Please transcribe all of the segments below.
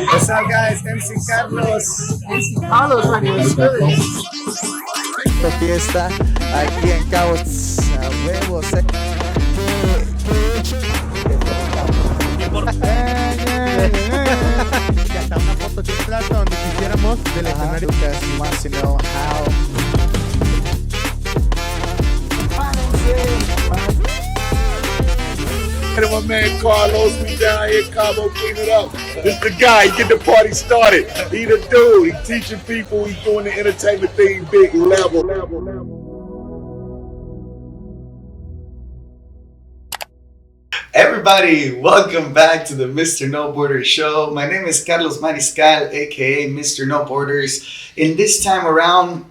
What's up, guys? MC Carlos. MC Carlos, my name is esta fiesta aquí en Cabo. A huevos. Y hasta una foto de plato donde quisiéramos del escenario. Lucas, he wants to know how. And my man Carlos, we down here, Cabo, clean it up. This the guy, he get the party started. He the dude, he teaching people, he doing the entertainment thing, big level. Everybody, welcome back to the Mr. No Borders show. My name is Carlos Mariscal, aka Mr. No Borders. In this time around,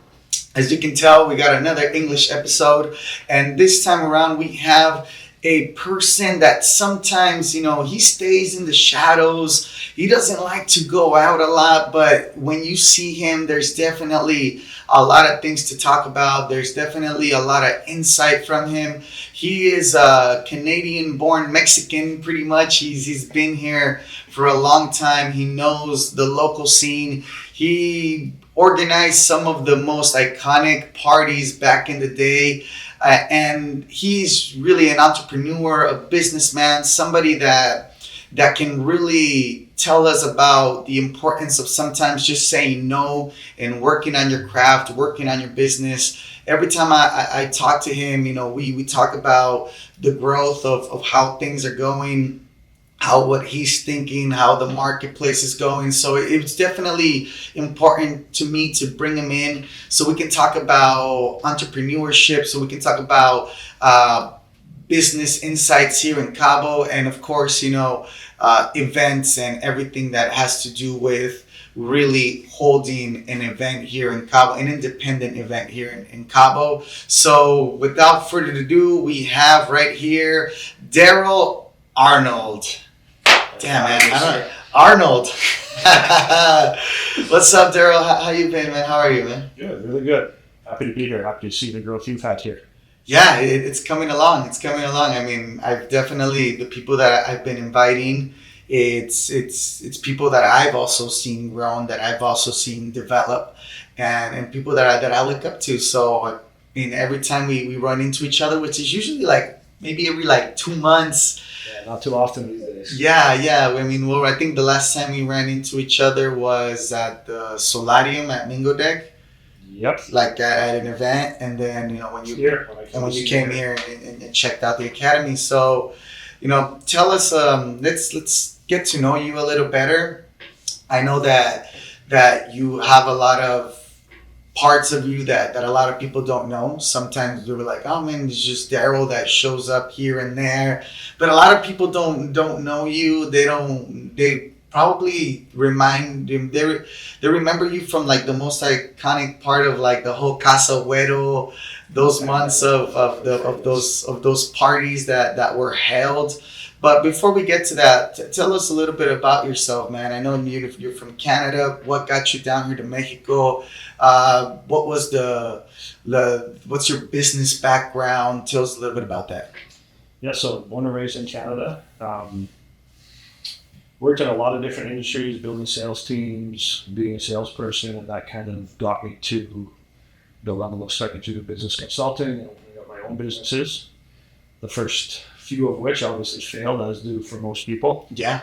as you can tell, we got another English episode. And this time around, we have a person that sometimes, he stays in the shadows. He doesn't like to go out a lot, but when you see him, there's definitely a lot of things to talk about. There's definitely a lot of insight from him. He is a Canadian-born Mexican, pretty much. He's been here for a long time. He knows the local scene. He organized some of the most iconic parties back in the day. And he's really an entrepreneur, a businessman, somebody that can really tell us about the importance of sometimes just saying no and working on your craft, working on your business. Every time I talk to him, we talk about the growth of how things are going, what he's thinking, how the marketplace is going. So it's definitely important to me to bring him in so we can talk about entrepreneurship, so we can talk about business insights here in Cabo, and of course, events and everything that has to do with really holding an event here in Cabo, an independent event here in Cabo. So without further ado, we have right here Daryl Arnold. Damn, man. Arnold. What's up, Daryl? How you been, man? How are you, man? Good, really good. Happy to be here. Happy to see the growth you've had here. Yeah, it's coming along. It's coming along. I mean, I've definitely, the people that I've been inviting, it's people that I've also seen grown, that I've also seen develop, and people that I look up to. So, I mean, every time we run into each other, which is usually maybe every 2 months. Yeah, not too often these days. Yeah. I mean, I think the last time we ran into each other was at the Solarium at Mingo Deck. Yep. At an event, and then when you came here and checked out the academy. So, tell us. Let's get to know you a little better. I know that you have a lot of parts of you that a lot of people don't know. Sometimes they're like, oh man, it's just Daryl that shows up here and there. But a lot of people don't know you. They probably they remember you from the most iconic part of the whole Casa Güero, those months of those parties that were held. But before we get to that, tell us a little bit about yourself, man. I know you're from Canada. What got you down here to Mexico? What was what's your business background? Tell us a little bit about that. Yeah, so born and raised in Canada. Worked in a lot of different industries, building sales teams, being a salesperson, and that kind of got me to the level of starting to do business consulting and opening up my own businesses. The first few of which obviously failed, as do for most people. Yeah.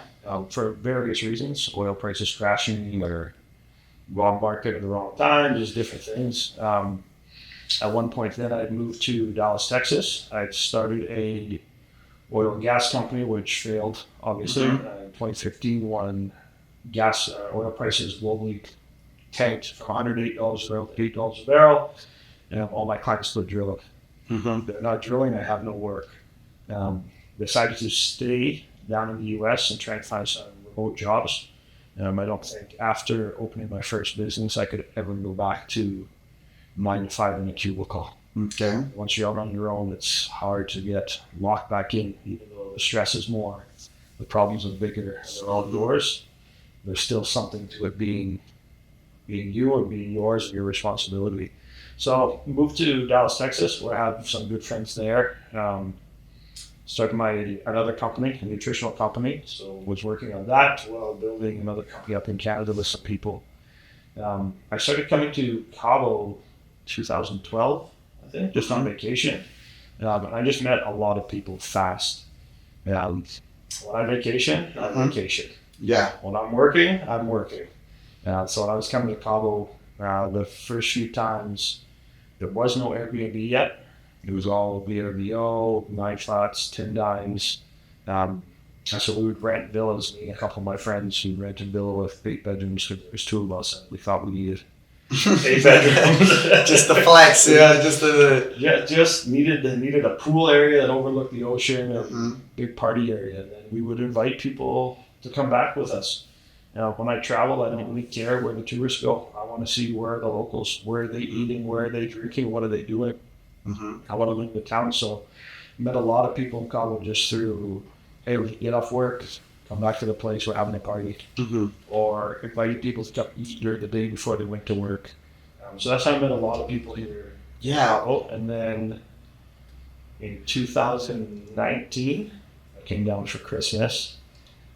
For various reasons, oil prices crashing or wrong market at the wrong time, just different things. At one point then I moved to Dallas, Texas. I started a oil and gas company, which failed, obviously. In 2015, when oil prices globally tanked from $108 a barrel to $8 a barrel, and all my clients were drilling. They're not drilling, I have no work. Decided to stay down in the U.S. and try and find some remote jobs. I don't think after opening my first business I could ever go back to 9 to 5 in a cubicle. Okay. Once you're out on your own, it's hard to get locked back in, even though the stress is more. The problems are bigger. They're all yours. There's still something to it being you or being yours, your responsibility. So moved to Dallas, Texas, where I have some good friends there. started another company, a nutritional company. So was working on that while building another company up in Canada with some people. I started coming to Cabo 2012, I think, just on vacation. But I just met a lot of people fast. When I vacation, I'm vacation. Yeah. When I'm working, I'm working. So when I was coming to Cabo, the first few times, there was no Airbnb yet. It was all VRBO, 9 flats, 10 dimes. So we would rent villas. Me and a couple of my friends who rented a villa with 8 bedrooms. There's 2 of us. We thought we needed 8 bedrooms. Just the flex, yeah. Just needed a pool area that overlooked the ocean, a big party area. And then we would invite people to come back with us. When I travel, I don't really care where the tourists go. I want to see where the locals, where are they eating, where are they drinking, what are they doing. I want to leave the town. So met a lot of people in Cabo just through, hey, we get off work, come back to the place, we're having a party. Or invite people to come eat during the day before they went to work. So that's how I met a lot of people here. Yeah. And then in 2019, I came down for Christmas.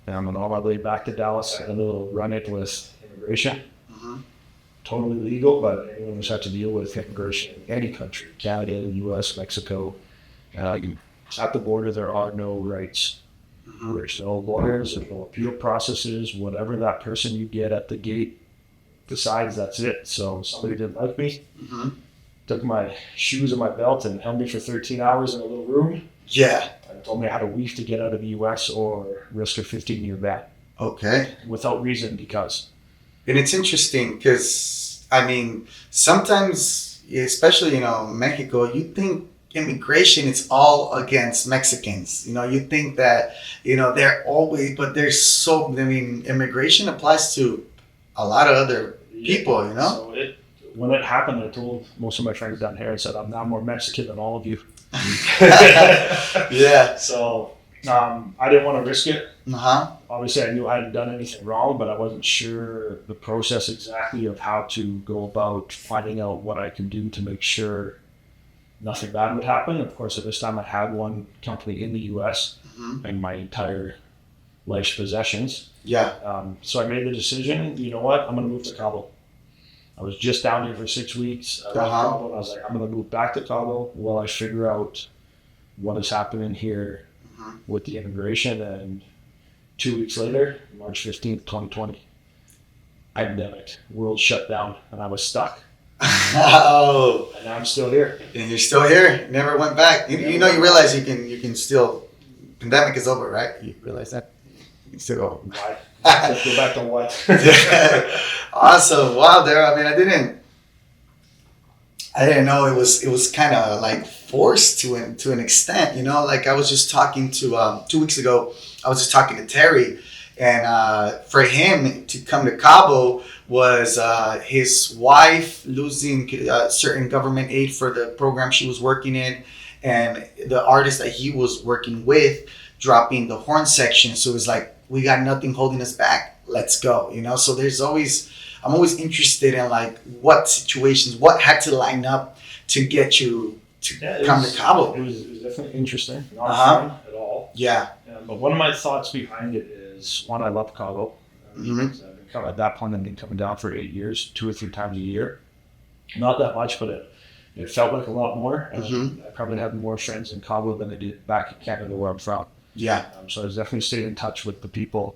And I'm on my way back to Dallas. I had a little run-in with immigration. Totally legal, but anyone who's had to deal with immigration in any country, Canada, U.S., Mexico, at the border, there are no rights. There's no lawyers, there's no appeal processes, whatever that person you get at the gate decides, that's it. So somebody didn't like me, took my shoes and my belt and held me for 13 hours in a little room. Yeah. And told me I had a week to get out of the U.S. or risk a 15-year ban. Okay. Without reason, because. And it's interesting because, I mean, sometimes, especially, Mexico, you think immigration is all against Mexicans. You think that, they're always, but immigration applies to a lot of other people, So when it happened, I told most of my friends down here, I said, I'm now more Mexican than all of you. Yeah. So I didn't want to risk it. Obviously, I knew I hadn't done anything wrong, but I wasn't sure the process exactly of how to go about finding out what I could do to make sure nothing bad would happen. Of course, at this time, I had one company in the U.S. and my entire life's possessions. Yeah. So I made the decision, you know what, I'm going to move to Cabo. I was just down here for 6 weeks. I left Cabo, and I was like, I'm going to move back to Cabo while I figure out what is happening here with the immigration. And 2 weeks later, March 15th, 2020, pandemic, world shut down, and I was stuck. Oh. And now I'm still here. And you're still here. Never went back. You realize you can still, pandemic is over, right? You realize that? You can still go. Why? Let's go back to what? Yeah. Awesome. Wow, Daryl. I mean, I didn't know it was kind of like forced to an extent, like I was just talking to 2 weeks ago, I was just talking to Terry, and for him to come to Cabo was his wife losing certain government aid for the program she was working in, and the artist that he was working with dropping the horn section. So it was like, we got nothing holding us back. Let's go, So I'm always interested in like what situations, what had to line up to get you to come to Cabo. It was definitely interesting. Not fun at all. Yeah. But one of my thoughts behind it is, one, I love Cabo. At that point, I've been coming down for 8 years, 2 or 3 times a year. Not that much, but it felt like a lot more. I probably had more friends in Cabo than I did back in Canada where I'm from. Yeah. So I was definitely staying in touch with the people.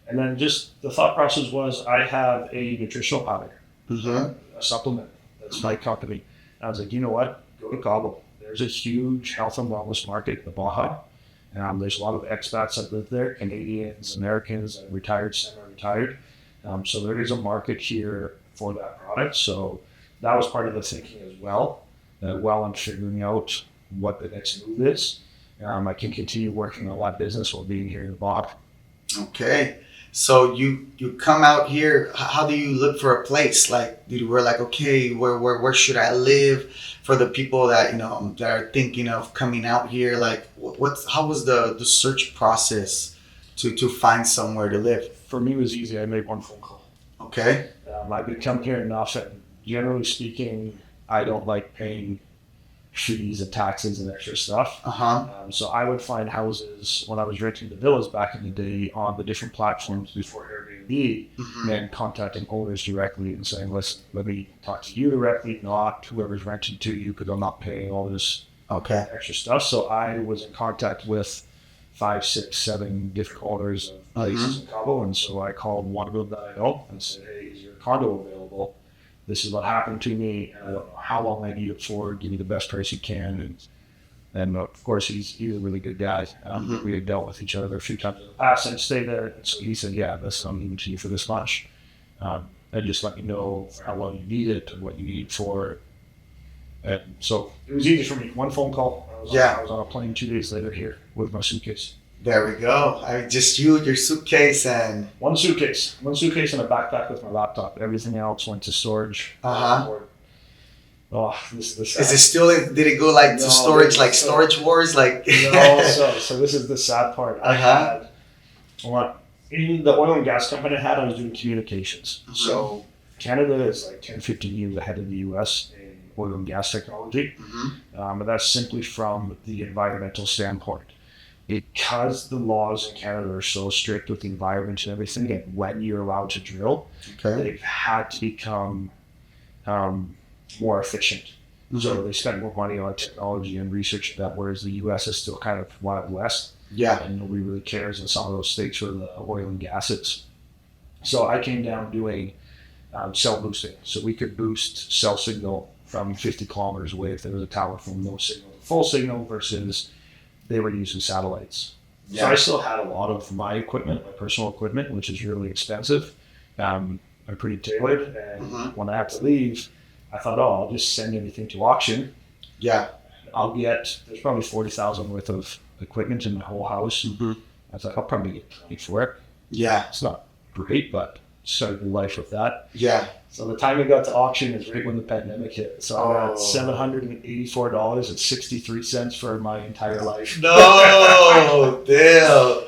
And then just the thought process was, I have a nutritional powder, a supplement. That's my company. And I was like, you know what? Go to Cabo. There's a huge health and wellness market in the Baja. There's a lot of expats that live there, Canadians, Americans, retired, semi-retired. So there is a market here for that product. So that was part of the thinking as well. While I'm figuring out what the next move is, I can continue working on that business while being here in the Baja. Okay. So you come out here. How do you look for a place? Like, we're like, okay, where should I live? For the people that that are thinking of coming out here, like, how was the search process to find somewhere to live? For me, it was easy. I made one phone call. Okay. I've been come here enough, and generally speaking, I don't like paying fees and taxes and extra stuff. Uh-huh. So I would find houses when I was renting the villas back in the day on the different platforms before Airbnb, and contacting owners directly and saying, "Listen, let me talk to you directly, not whoever's renting to you, because I'm not paying all this extra stuff." So I was in contact with 5, 6, 7 different owners of places in Cabo, and so I called one of them that I know and said, "Hey, is your condo available? This is what happened to me. How long I need it for? Give me the best price you can." And of course, he's a really good guy. We had dealt with each other a few times in the past and stay there. And so he said, "Yeah, that's I'm even to you for this much. And just let me know how long you need it and what you need for it." And so it was easy for me. One phone call. I was on a plane 2 days later here with my suitcase. There we go. Just you, your suitcase, and One suitcase and a backpack with my laptop. Everything else went to storage. Oh, this is the sad. Is it still? Did it go like to storage, like Storage Wars, like? No. So this is the sad part. I had in the oil and gas company I was doing communications. So Canada is like 10, 15 years ahead of the U.S. in oil and gas technology, but that's simply from the environmental standpoint. Because the laws in Canada are so strict with the environment and everything, and when you're allowed to drill, they've had to become more efficient. So they spend more money on technology and research that, whereas the U.S. is still kind of Wild West. And nobody really cares in some of those states where the oil and gas is. So I came down doing cell boosting. So we could boost cell signal from 50 kilometers away if there was a tower from no signal to full signal versus they were using satellites. So I still had a lot of my equipment, my personal equipment, which is really expensive. I'm pretty tailored. And when I have to leave, I thought, I'll just send everything to auction. There's probably 40,000 worth of equipment in the whole house. I thought, I'll probably get paid for it. It's not great, but started life with that. So the time it got to auction is right when the pandemic hit. So I got $784.63 for my entire life. No, damn.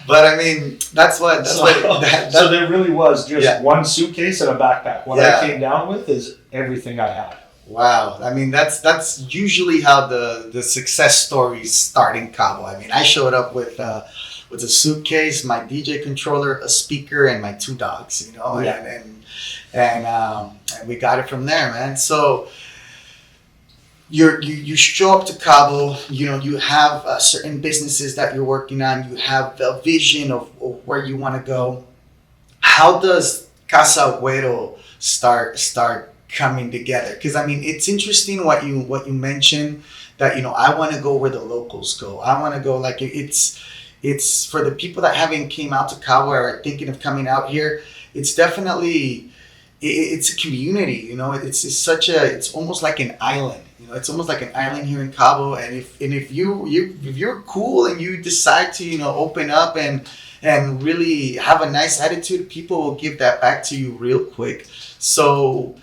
But I mean, so there really was just one suitcase and a backpack. What I came down with is everything I had. Wow. I mean, that's usually how the success stories start in Cabo. I mean, I showed up with a suitcase, my DJ controller, a speaker, and my 2 dogs, and we got it from there, man. So you show up to Cabo, you have certain businesses that you're working on, you have the vision of where you want to go. How does Casa Güero start coming together? Because I mean, it's interesting what you mentioned, that I want to go where the locals go. I want to go, like, it's for the people that haven't came out to Cabo or are thinking of coming out here. It's definitely it's a community. It's almost like an island. It's almost like an island here in Cabo. And if you're cool and you decide to open up and really have a nice attitude, people will give that back to you real quick. So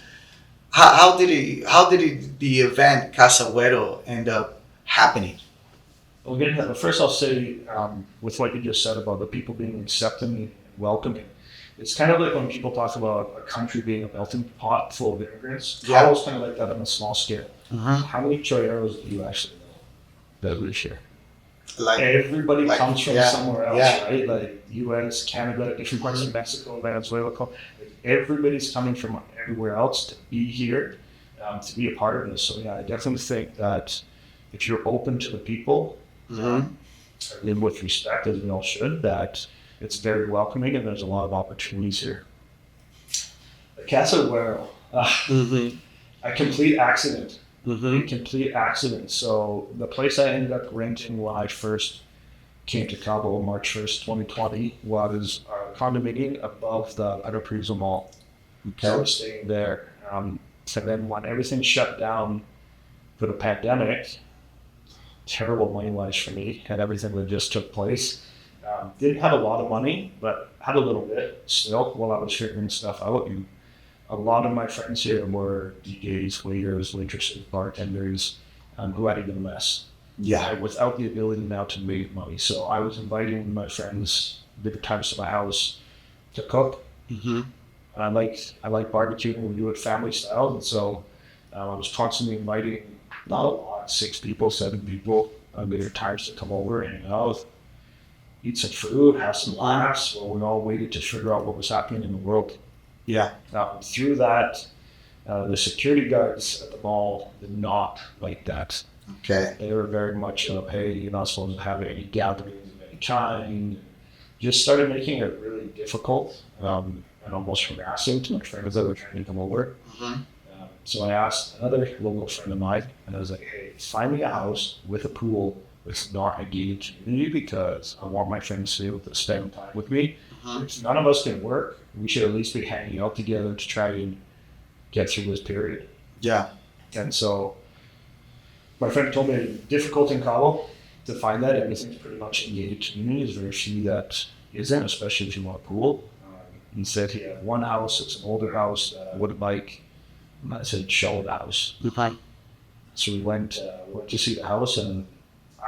how did the event Casa Güero end up happening? Well, getting that, but first I'll say, with what you just said about the people being accepting, welcoming, it's kind of like when people talk about a country being a melting pot full of immigrants. Cabo's kind of like that on a small scale. How many Choyeros do you actually know that live here? Everybody comes from somewhere else, right? Like U.S., Canada, different parts of Mexico, Venezuela. Everybody's coming from everywhere else to be here, to be a part of this. So I definitely think that if you're open to the people, and with respect, as we all should, that it's very welcoming and there's a lot of opportunities here. The Casa Güero, a complete accident. Complete accident. So the place I ended up renting when I first came to Cabo, March 1st, 2020, was a condominium above the Parapriso Mall. So I was staying there. So then when everything shut down for the pandemic, terrible money-wise for me and everything that just took place. Didn't have a lot of money, but had a little bit still while I was figuring stuff out. And a lot of my friends here were DJs, waiters, waitresses, bartenders, who had even less. Without the ability now to make money. So I was inviting my friends different times to my house to cook. I like barbecuing. We do it family style, and so I was constantly inviting not a lot, 6 people, 7 people. Their times to come over and eat some food, have some laughs. Well, we all waited to figure out what was happening in the world. Yeah. Through that, the security guards at the mall did not like that. Okay. They were very much hey, you're not supposed to have any gatherings of any kind. Just started making it really difficult and almost harassing to my friends that were trying to come over. So I asked another local friend of mine, and I was like, hey, find me a house with a pool that's not a gated community because I want my friends to be able to spend time with me. If none of us can work, we should at least be hanging out together to try and get through this period. Yeah. And so my friend told me it's difficult in Cabo to find that. Everything's pretty much in gated communities. There's very few that isn't, especially if you want a pool. He said he had one house, it's an older house that I would like. I said, show the house. So we went to see the house, and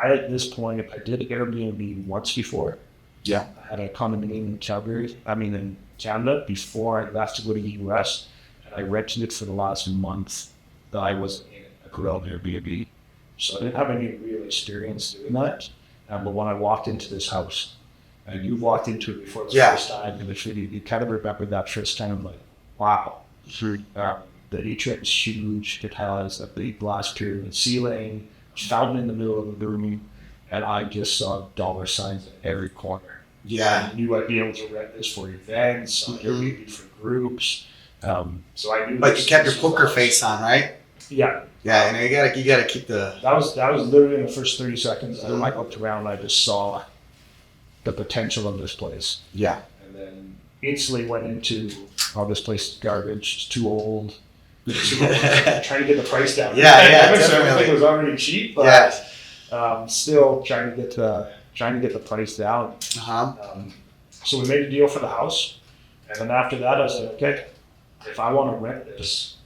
at this point, I did Airbnb once before. Yeah. I had a condominium in Canada before I left to go to the US, and I rented it for the last month that I was in it. I put on Airbnb. So I didn't have any real experience doing that. But when I walked into this house, and you walked into it before the first time in the city, you kind of remember that first time, like, wow. The atrium is huge. It has a big glass pyramid ceiling, fountain in the middle of the room, and I just saw dollar signs at every corner. Yeah. I knew I'd be able to rent this for events, Airbnb for groups. So I knew. But you kept your poker face on, right? Yeah. Yeah, you gotta keep the. That was literally in the first 30 seconds. I looked around and I just saw the potential of this place. Yeah. And then instantly went into, this place is garbage. It's too old. Trying to get the price down. Yeah, Definitely. Everything was already cheap, but still trying to get the price down. So we made a deal for the house, and then after that, I said, okay, if I want to rent this,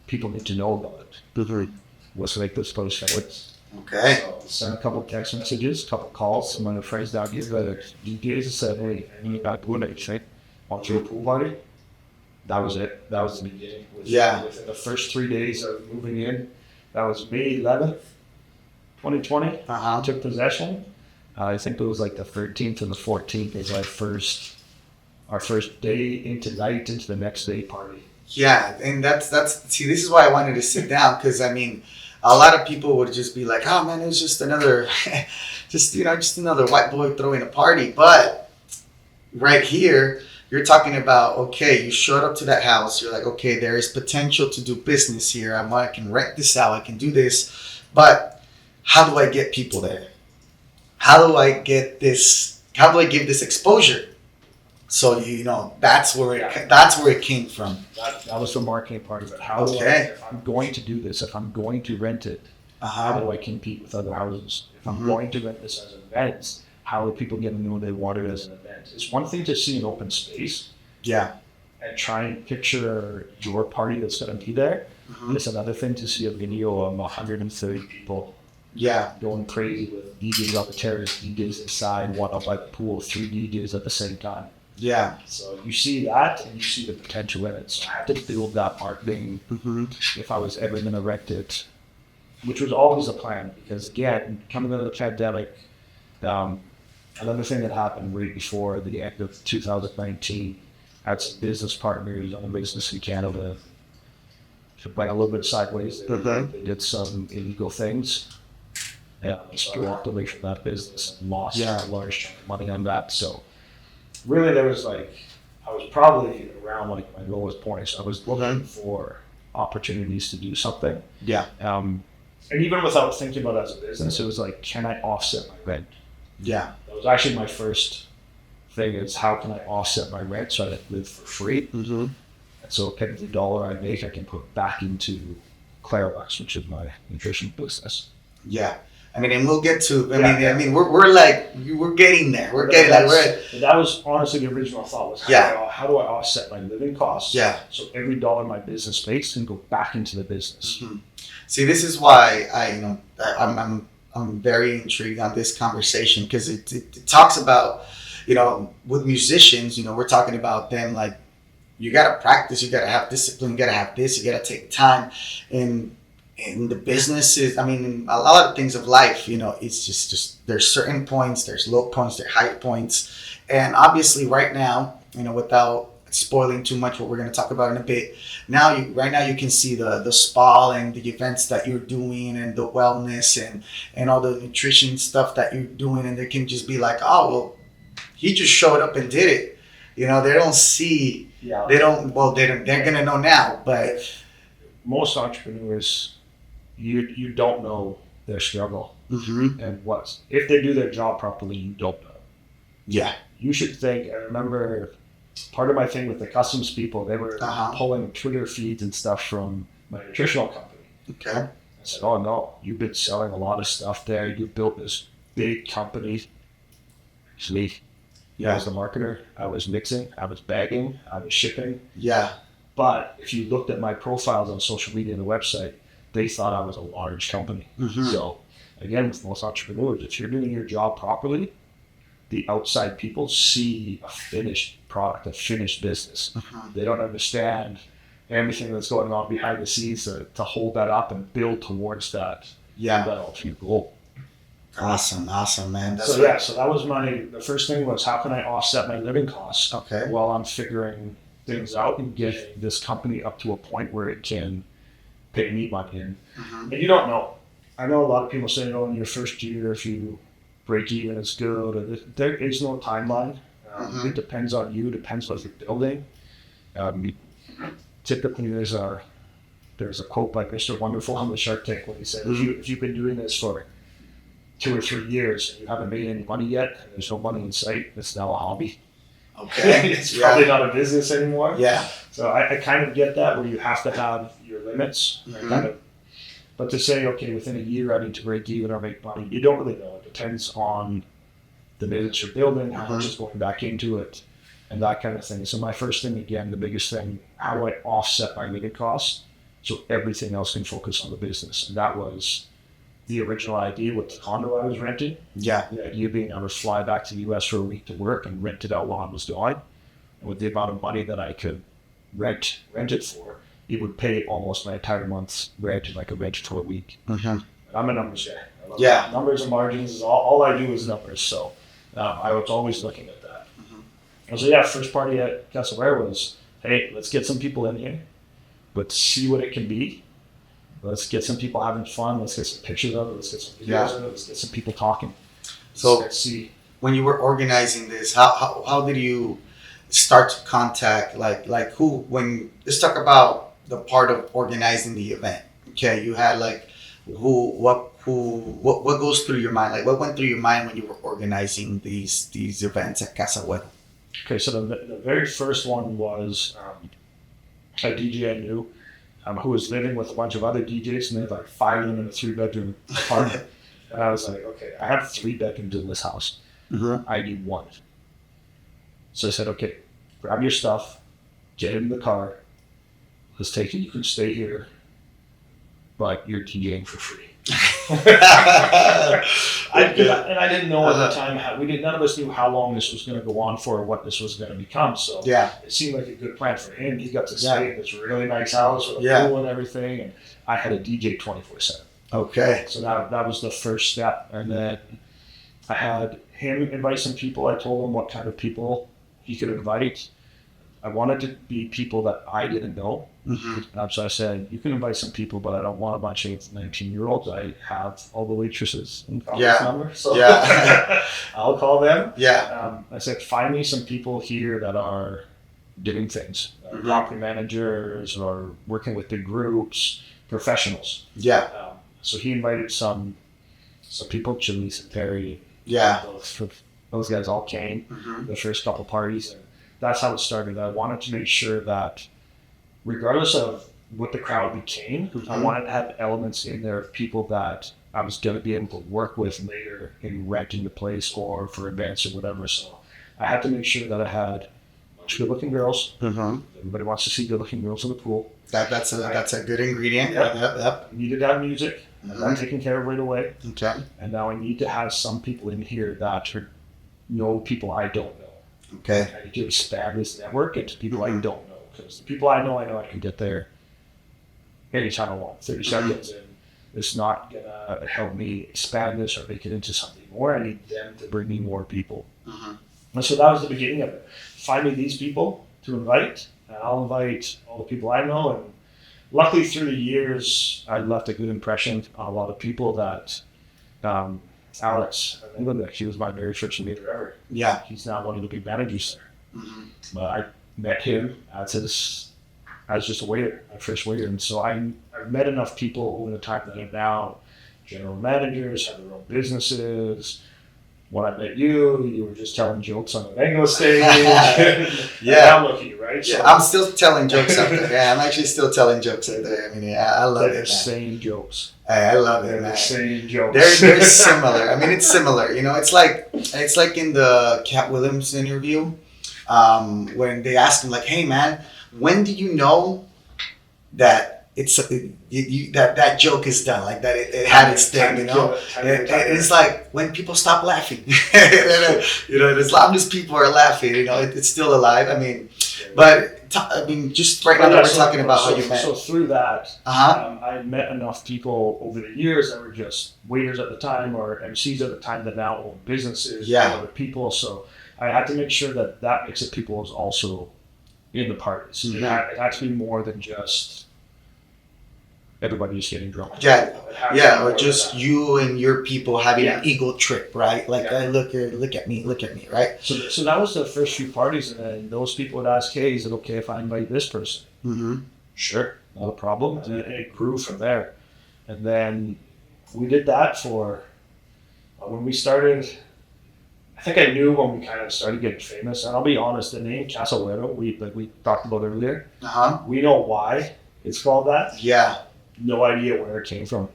people need to know about it. Let's make this post forward. Okay. So sent a couple text messages, a couple calls. Some of the friends down here that DJs said, hey, I need that pool night. Want you a pool party? That was it. That was the beginning. Within the first 3 days of moving in, that was May 11th, 2020. Took possession. I think it was like the 13th and the 14th was our first day into the next day party. Yeah, and that's see, this is why I wanted to sit down, because I mean, a lot of people would just be like, oh man, it was just another, just another white boy throwing a party. But right here, you're talking about, okay, you showed up to that house. You're like, okay, there is potential to do business here. I can rent this out. I can do this. But how do I get people there? How do I give this exposure? So, that's where it came from. That was the marketing part of it. If I'm going to do this, if I'm going to rent it, how do I compete with other houses? If I'm going to rent this as an event, how are people going to know they want it as an event? It's one thing to see an open space. Yeah. And try and picture your party that's going to be there. It's another thing to see a video of 130 people. Yeah. Going crazy with DJs on the terrace, DJs inside, one up by the pool, 3 DJs at the same time. Yeah. So you see that, and you see the potential in it. So I had to build that marketing if I was ever going to rent it, which was always a plan. Because again, coming out of the pandemic, another thing that happened right before the end of 2019, I had some business partners on a business in Canada. It went a little bit sideways. They did some illegal things. So I walked away from that business and lost a large chunk of money on that. So really, I was probably around my lowest points. I was looking for opportunities to do something. Yeah. And even without thinking about it as a business, it was like, can I offset my rent? Yeah. That was actually my first thing, is how can I offset my rent so I can live for free? And so every dollar I make, I can put back into Clairbox, which is my nutrition business. Yeah. I mean, and we'll get to. I mean, we're getting there. That was honestly the original thought. Was how do I offset my living costs? Yeah. So every dollar my business makes can go back into the business. See, this is why I'm very intrigued on this conversation, because it talks about, with musicians, we're talking about them like, you got to practice, you got to have discipline, you got to have this, you got to take time. And in the businesses, I mean, in a lot of things of life, it's just there's certain points, there's low points, there's high points. And obviously right now, without spoiling too much what we're going to talk about in a bit, right now you can see the spa and the events that you're doing and the wellness and all the nutrition stuff that you're doing. And they can just be like, oh, well, he just showed up and did it. They don't see, they're going to know now. But most entrepreneurs, you don't know their struggle. Mm-hmm. And if they do their job properly, you don't know. Yeah. You should think, I remember part of my thing with the customs people, they were pulling Twitter feeds and stuff from my nutritional company. Okay. I said, oh no, you've been selling a lot of stuff there. You've built this big company. Actually, I was the marketer. I was mixing. I was bagging. I was shipping. Yeah. But if you looked at my profiles on social media and the website, they thought I was a large company. Mm-hmm. So again, with most entrepreneurs, if you're doing your job properly, the outside people see a finished product, a finished business. Mm-hmm. They don't understand everything that's going on behind the scenes to hold that up and build towards that ultimate goal. Awesome, man. So that was the first thing was, how can I offset my living costs while I'm figuring things out and get this company up to a point where it can pay me money. And you don't know. I know a lot of people say, in your first year, if you break even, it's good. There is no timeline. It depends on you. Depends what you're building. Typically, there's a quote by Mr. Wonderful on the Shark Tank when he said, if you've been doing this for 2 or 3 years and you haven't made any money yet, and there's no money in sight, it's now a hobby. Okay. It's probably not a business anymore. Yeah. So I kind of get that, where you have to have your limits. But to say, okay, within a year I need to break even or make money, you don't really know. It depends on the business you're building, how much is going back into it, and that kind of thing. So my first thing, again, the biggest thing, how do I offset my living costs so everything else can focus on the business? And that was the original idea with the condo I was renting. Yeah. The idea being I would fly back to the US for a week to work and rent it out while I was gone. And with the amount of money that I could rent it for, it would pay almost my entire month's rent, and I could rent it for a week. Mm-hmm. I'm a numbers guy. Yeah. Numbers and margins is all I do is numbers. So I was always looking at that. And so first party at Casa Güero was, hey, let's get some people in here. Let's see what it can be. Let's get some people having fun. Let's get some pictures of it. Let's get some videos of it. Let's get some people talking. So let's see. When you were organizing this, how did you start to contact who? Let's talk about the part of organizing the event. Okay, you had what goes through your mind? What went through your mind when you were organizing these events at Casa Güero? Okay, so the very first one was a DJ I knew who was living with a bunch of other DJs, and they had 5 of them in a 3-bedroom apartment. And I was like, okay, I have 3 bedrooms in this house. Mm-hmm. I need 1. So I said, okay, grab your stuff, get in the car, let's take it. You can stay here, but you're DJing for free. I didn't know at the time none of us knew how long this was going to go on for, or what this was going to become. So it seemed like a good plan for him. He got to stay in this really nice house with a pool and everything, and I had a DJ 24/7. Okay. So that was the first step, and then I had him invite some people. I told him what kind of people he could invite. I wanted to be people that I didn't know. Mm-hmm. So I said, you can invite some people, but I don't want a bunch of 19-year-olds. I have all the waitresses and call this number. So I'll call them. Yeah. I said, find me some people here that are doing things. Property managers or working with big groups, professionals. Yeah. So he invited some people, Chili's and Perry. Yeah. Those guys all came, the first couple parties. And that's how it started. I wanted to make sure that regardless of what the crowd became, I wanted to have elements in there of people that I was going to be able to work with later in renting the place or for events or whatever. So I had to make sure that I had good-looking girls. Everybody wants to see good-looking girls in the pool. That's a good ingredient. Yep. I needed to have music. I had that taken care of right away. Okay. And now I need to have some people in here that know people I don't know. Okay. I need to establish network into people I don't know. Because the people I know I can get there anytime I want. 30 seconds, and it's not gonna help me expand this or make it into something more. I need them to bring me more people. And so that was the beginning of it. Find me these people to invite, and I'll invite all the people I know. And luckily, through the years, I left a good impression on a lot of people. That Alex, he was my very first meter ever. Yeah. He's now one of the big managers there. But I met him as just a waiter, my first waiter. And so I've met enough people over the time that are now general managers, have their own businesses. When I met you, you were just telling jokes on the mango stage. Yeah. I'm looking, right? Yeah, I'm still telling jokes up there. Yeah, I'm actually still telling jokes up there. I mean, yeah, I love it, man. Same jokes. Hey, I love it, They're man. the same jokes. They're similar. I mean, it's similar. You know, it's like in the Cat Williams interview, when they asked him, like, "Hey, man, when do you know that that joke is done? Like that it had its thing, you know?" It's like when people stop laughing. You know, as long as people are laughing, you know, it's still alive. I mean, but just right now that we're talking about how you met. So through that, I met enough people over the years that were just waiters at the time or MCs at the time that now own businesses and other people. So I had to make sure that mix of people was also in the parties. It had to be more than just everybody just getting drunk. Yeah, or just you and your people having an ego trip, right? Like, look at me, right? So that was the first few parties, and then those people would ask, "Hey, is it okay if I invite this person?" Sure, not a problem. And it grew from there. And then we did that for when we started. I think I knew when we kind of started getting famous, and I'll be honest, the name Casa Güero, we talked about earlier. We know why it's called that. Yeah. No idea where it came from.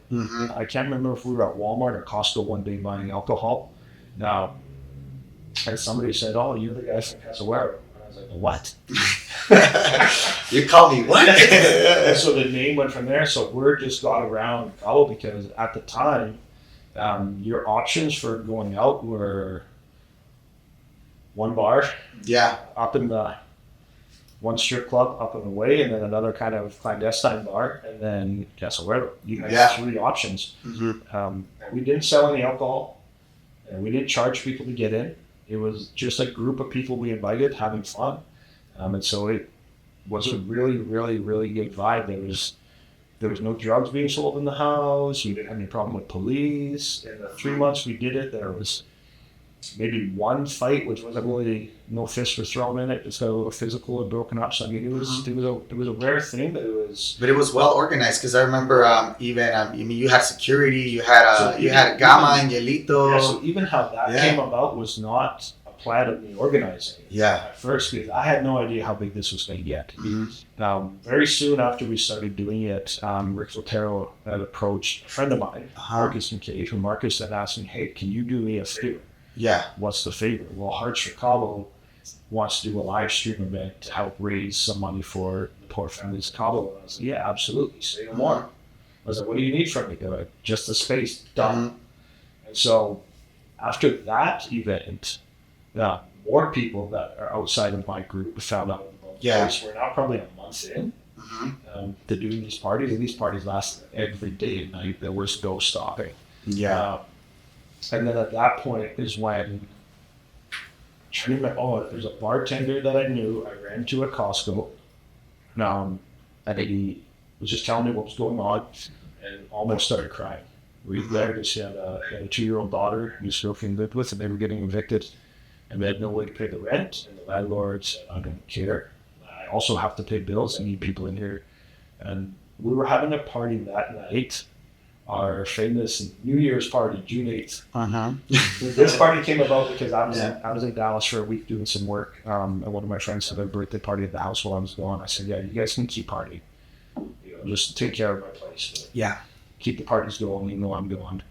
I can't remember if we were at Walmart or Costco one day buying alcohol. Now, and somebody said, "Oh, you're the guy from Casa Güero." And I was like, "What?" You call me what? And so the name went from there. So word just got around Cabo because at the time, your options for going out were one bar, up in the one strip club up and away, and then another kind of clandestine bar, and then Casa Güero. You had 3 options. We didn't sell any alcohol, and we didn't charge people to get in. It was just a group of people we invited having fun, and so it was a really, really, really good vibe. There was no drugs being sold in the house. We didn't have any problem with police. In the 3 months we did it, there was maybe one fight, which wasn't really, no fists were thrown in it. Just got a little physical and broken up. So I mean, it was a rare thing, but it was well organized. Because I remember you had security, you had Gama and Yelito. Yeah, so even how that came about was not a plan of me organizing. At first, because I had no idea how big this was going to get. Very soon after we started doing it, Rick Sotero had approached a friend of mine, Marcus and Kate, who Marcus had asked me, "Hey, can you do me a favor?" What's the favor? Well, Hearts for Cabo wants to do a live stream event to help raise some money for the poor families of Cabo. And I was like, "Yeah, absolutely. Say no more." I was like, "What do you need from me?" They're like, "Just the space." Done. And so after that event, more people that are outside of my group found out about this. We're now probably a month in to doing these parties, and these parties last every day and night. There was no stopping. And then at that point is when there's a bartender that I knew. I ran to a Costco. And he was just telling me what was going on and almost started crying. We there because he had a 2-year-old daughter who his girlfriend lived with, and they were getting evicted, and they had no way to pay the rent. And the landlord said, "I don't care. I also have to pay bills. I need people in here." And we were having a party that night. Our famous New Year's party, June 8th. This party came about because I was in Dallas for a week doing some work, and one of my friends had a birthday party at the house while I was gone. I said, "Yeah, you guys can keep partying. Just take care of my place. Keep the parties going, even though I'm gone."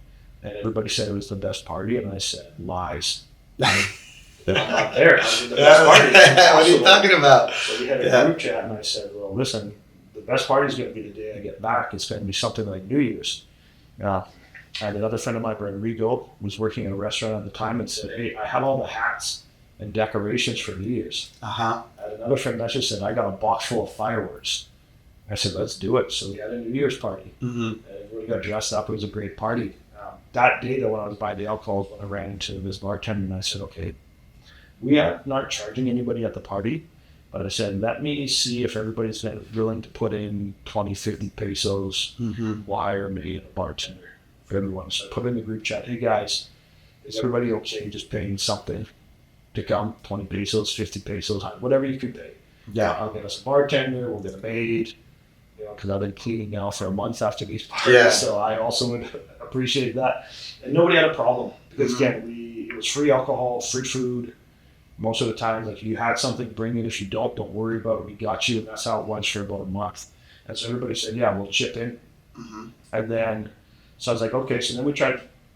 And everybody said it was the best party, and I said, "Lies." I'm not there. I was the best party. What are you talking about? So we had a group chat, and I said, "Well, listen, the best party is going to be the day I get back. It's going to be something like New Year's." And another friend of mine, Rodrigo, was working in a restaurant at the time and said, "Hey, I have all the hats and decorations for New Year's." And another friend messaged said, "I got a box full of fireworks. I said, let's do it. So we had a New Year's party. Mm-hmm. Everybody got dressed up. It was a great party. That day, though, when I was buying the alcohol, when I ran into this bartender and I said, okay, we are not charging anybody at the party. But I said, let me see if everybody's willing to put in 20, 50 pesos. Wire me a bartender for everyone. So I put in the group chat, hey guys, is everybody okay just paying something to come? 20 pesos, 50 pesos, whatever you can pay. Yeah. I'll get us a bartender, we'll get a maid, because I've been cleaning now for a month after these parties. Yeah. So I also would appreciate that. And nobody had a problem because, again, it was free alcohol, free food. Most of the time, like, if you had something, bring it. If you don't worry about it. We got you. And that's how it was for about a month. And so everybody said, yeah, we'll chip in. And then, so I was like, okay. So then we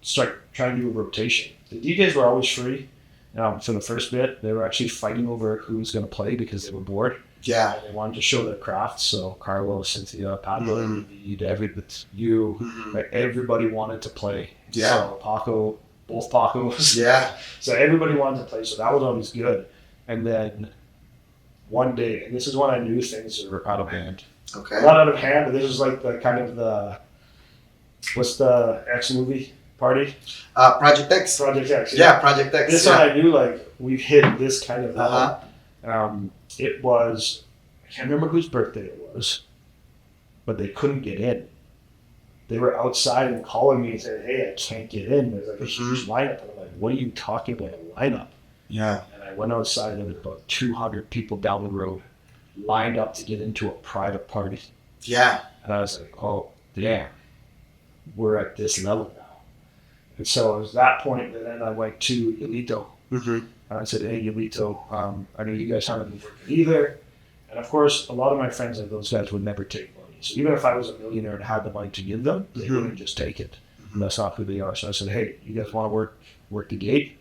start trying to do a rotation. The DJs were always free. For the first bit, they were actually fighting over who was going to play because they were bored. Yeah. And they wanted to show their craft. So Carlos, Cynthia, Pablo, David, you, like, everybody wanted to play. Yeah. So Paco, both Pacos. Yeah. So everybody wanted to play. So that was always good. And then one day, and this is when I knew things were out of hand. Okay. Not out of hand, but this was like the kind of what's the X movie party? Project X. Project X. Yeah, Project X. This one I knew, like, we've hit this kind of Uh-huh. It was, I can't remember whose birthday it was, but they couldn't get in. They were outside and calling me and saying, hey, I can't get in. There's like a huge lineup. And I'm like, what are you talking about, a lineup? Yeah. And I went outside and there was about 200 people down the road lined up to get into a private party. Yeah. And I was like, oh, damn, we're at this level now. And so it was that point that then I went to Elito. And I said, hey, Elito, I know you guys haven't been working either. And of course, a lot of my friends and those guys would never take money. So even if I was a millionaire and had the money to give them, they wouldn't just take it. And that's not who they are. So I said, hey, you guys want to work the gate?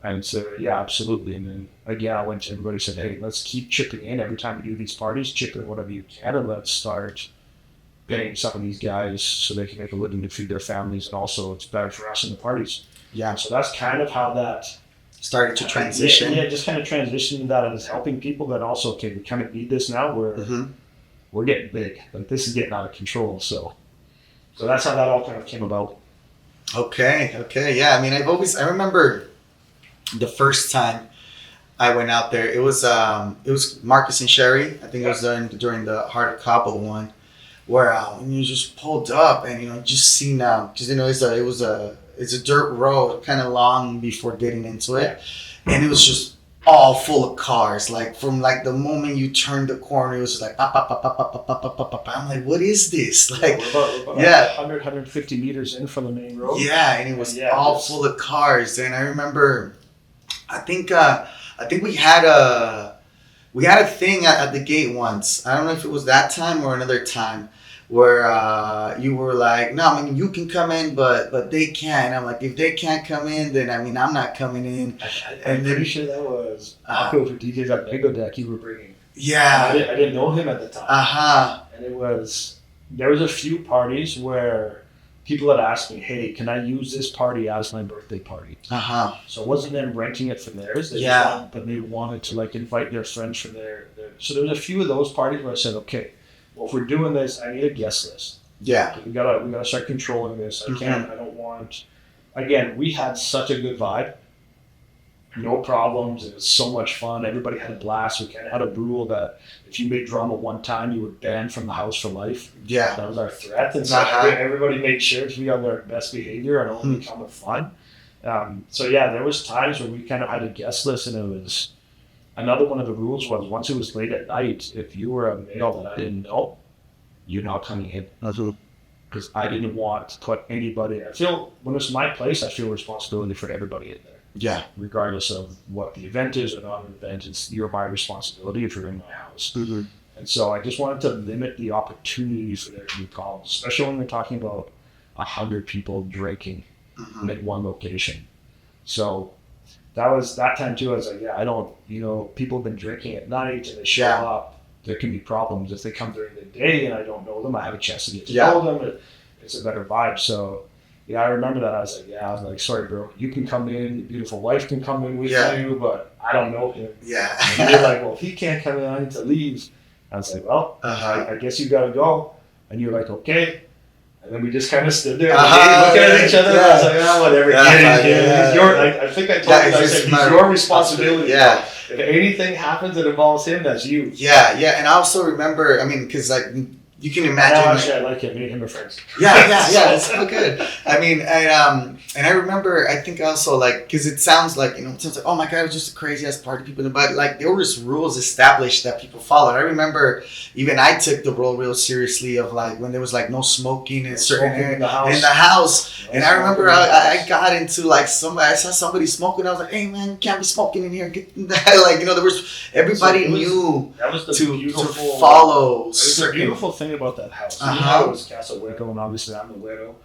And so, yeah, absolutely. And then again, I went to everybody and said, hey, let's keep chipping in every time we do these parties, chip in whatever you can, and let's start paying some of these guys so they can make a living to feed their families. And also it's better for us in the parties. Yeah. So that's kind of how that started to transition. Yeah, just kind of transitioning that and helping people that also, okay, we kind of need this now. We're getting big. Like, this is getting out of control. So that's how that all kind of came about. Okay. Yeah. I mean, I remember the first time I went out there, it was Marcus and Sherry. I think it was during the Heart of Cabo one, where you just pulled up and just seen because it's a dirt road, kind of long before getting into it, and it was just all full of cars. Like, from like the moment you turned the corner, it was just like pop, pop, pop, pop, pop, pop, pop, pop, pop. I'm like, what is this? Like, we're about 150 meters in from the main road. Yeah, and it was all full of cars. And I remember, I think we had a thing at the gate once. I don't know if it was that time or another time, where you were like, no, I mean, you can come in, but they can't. I'm like, if they can't come in, then I mean, I'm not coming in. I'm pretty sure that was Paco for DJs at Lego Deck you were bringing. Yeah. I didn't know him at the time. And there was a few parties where people had asked me, hey, can I use this party as my birthday party? So it wasn't them renting it for theirs. But they wanted to, like, invite their friends from their. So there was a few of those parties where I said, okay, well, if we're doing this, I need a guest list. Yeah. We gotta start controlling this. I don't want. Again, we had such a good vibe. No problems. It was so much fun. Everybody had a blast. We kind of had a rule that if you made drama one time, you were banned from the house for life. Yeah. That was our threat. And so everybody made sure to be on their best behavior and only come with fun. So yeah, there was times where we kind of had a guest list, and it was. Another one of the rules was once it was late at night, if you were a male that I didn't know, you're not coming in. Because I didn't want to put anybody. I feel when it's my place, I feel responsibility for everybody in there. Yeah. Regardless of what the event is or not an event, you're my responsibility if you're in my house. And so I just wanted to limit the opportunities for there to be problems, especially when we're talking about 100 people drinking at one location. So that was that time too. I was like, yeah, I don't, people have been drinking at night and they show up. There can be problems if they come during the day and I don't know them. I have a chance to get to know them. It's a better vibe. So yeah, I remember that. I was like, sorry, bro, you can come in. Your beautiful wife can come in with you, but I don't know him. Yeah. And they're like, well, if he can't come in, I need to leave. I was like, well, Uh-huh. I guess you got to go. And you're like, okay. And then we just kind of stood there Uh-huh. looking at each other. Yeah. I was like, oh, whatever. Yeah, Get in, get in. yeah. It's your, I think I told Yeah, you, it's I just said, my it's your responsibility. Yeah. If anything happens that involves him, that's you. Yeah, yeah. And I also remember, I mean, because like you can Now, imagine. actually, I like him. Me and him are friends. Yeah. It's so good. I mean, and I remember, I think also like, because it sounds like, it sounds like, oh my God, it was just a crazy ass party people, but like there were just rules established that people followed. I remember even I took the rule real seriously of like when there was like no smoking in certain areas in the house. And I remember I got into like I saw somebody smoking. I was like, hey man, you can't be smoking in here. Get that. Like, there was, everybody knew That was the to beautiful follow It was the certain. beautiful thing about that house. Uh-huh. Even though it was Casa Güero, and obviously I'm the widow.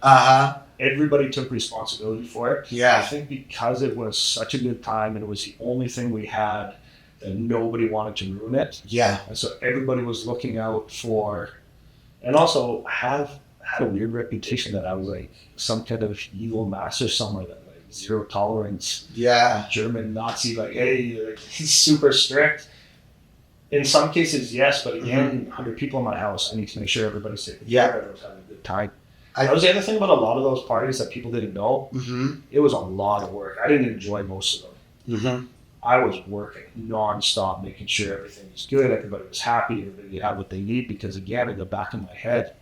Everybody took responsibility for it. Yeah. I think because it was such a good time and it was the only thing we had, that nobody wanted to ruin it. Yeah. And so everybody was looking out for, and also had a weird reputation that I was like some kind of evil master somewhere, that like zero tolerance, Yeah. German Nazi, like, hey, like, he's super strict. In some cases, yes, but again, 100 people in my house, I need to make sure everybody's safe. Yeah. Everyone's having a good time. That was the other thing about a lot of those parties that people didn't know. Mm-hmm. It was a lot of work. I didn't enjoy most of them. Mm-hmm. I was working nonstop, making sure everything was good, everybody was happy, everybody had what they need, because again, in the back of my head,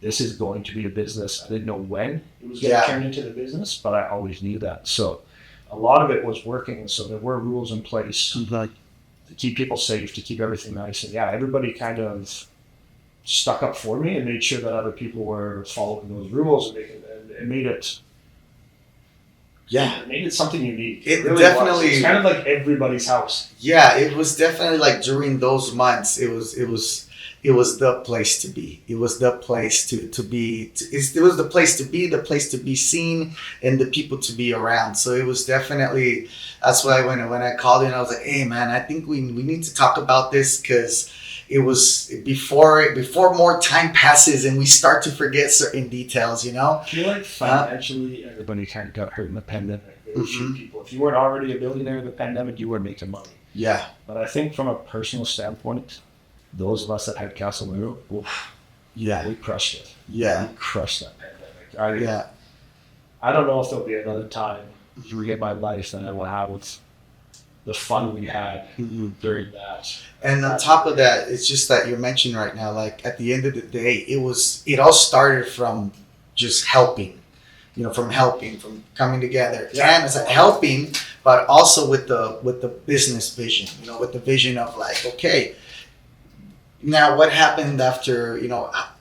this is going to be a business. I didn't know when it was going to turn into the business, but I always knew that. So a lot of it was working, and so there were rules in place to keep people safe, to keep everything nice. And yeah, everybody kind of stuck up for me and made sure that other people were following those rules, and it made it. Yeah. It made it something unique. It really definitely- was. It's kind of like everybody's house. Yeah, it was definitely like during those months, it was the place to be. It was the place to be. It was the place to be, the place to be seen, and the people to be around. So it was definitely. That's why when I called in, I was like, "Hey man, I think we need to talk about this, because it was before more time passes and we start to forget certain details, I feel like financially, everybody kind of got hurt in the pandemic. Very few people. If you weren't already a billionaire in the pandemic, you weren't making money. Yeah. But I think from a personal standpoint, those of us that had Casa Güero, we crushed it. Yeah. We crushed that pandemic. I don't know if there'll be another time in my life that I will have with the fun we had during that. And on top of that, it's just that you're mentioning right now, like at the end of the day, it all started from just helping, from coming together. Yeah. And it's like helping, but also with the business vision, with the vision of like, okay, now what happened after,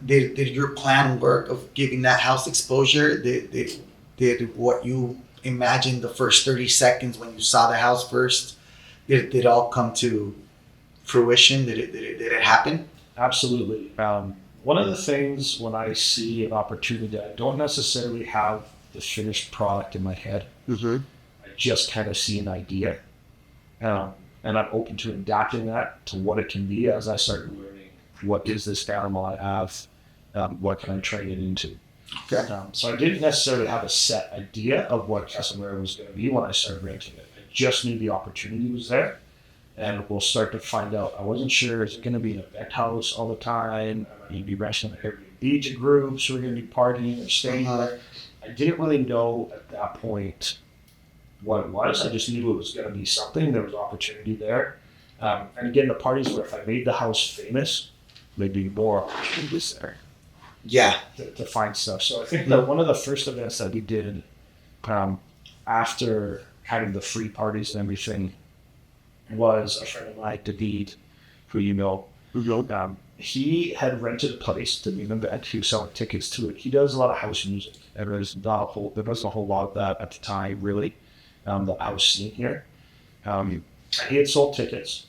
did your plan work of giving that house exposure? Did what you imagined the first 30 seconds when you saw the house first, did it all come to fruition? Did it happen? Absolutely. One of the things when I see an opportunity, I don't necessarily have the finished product in my head. Mm-hmm. I just kind of see an idea. And I'm open to adapting that to what it can be as I start learning what is this animal I have, what can I train it into. Okay. So I didn't necessarily have a set idea of what Casa Güero was going to be when I started renting it. I just knew the opportunity was there, and we'll start to find out. I wasn't sure, is it going to be an event house all the time? Am I going to be renting an Airbnb to groups who are going to be partying or staying there? I didn't really know at that point what it was. I just knew it was going to be something. There was opportunity there. And again, the parties where if I made the house famous, there'd be more opportunities there. Yeah. To find stuff. So I think that one of the first events that we did after having the free parties and everything was a friend of mine, David, who he had rented a place to do an event. He was selling tickets to it. He does a lot of house music. There wasn't a whole lot of that at the time, really, the house scene here. He had sold tickets,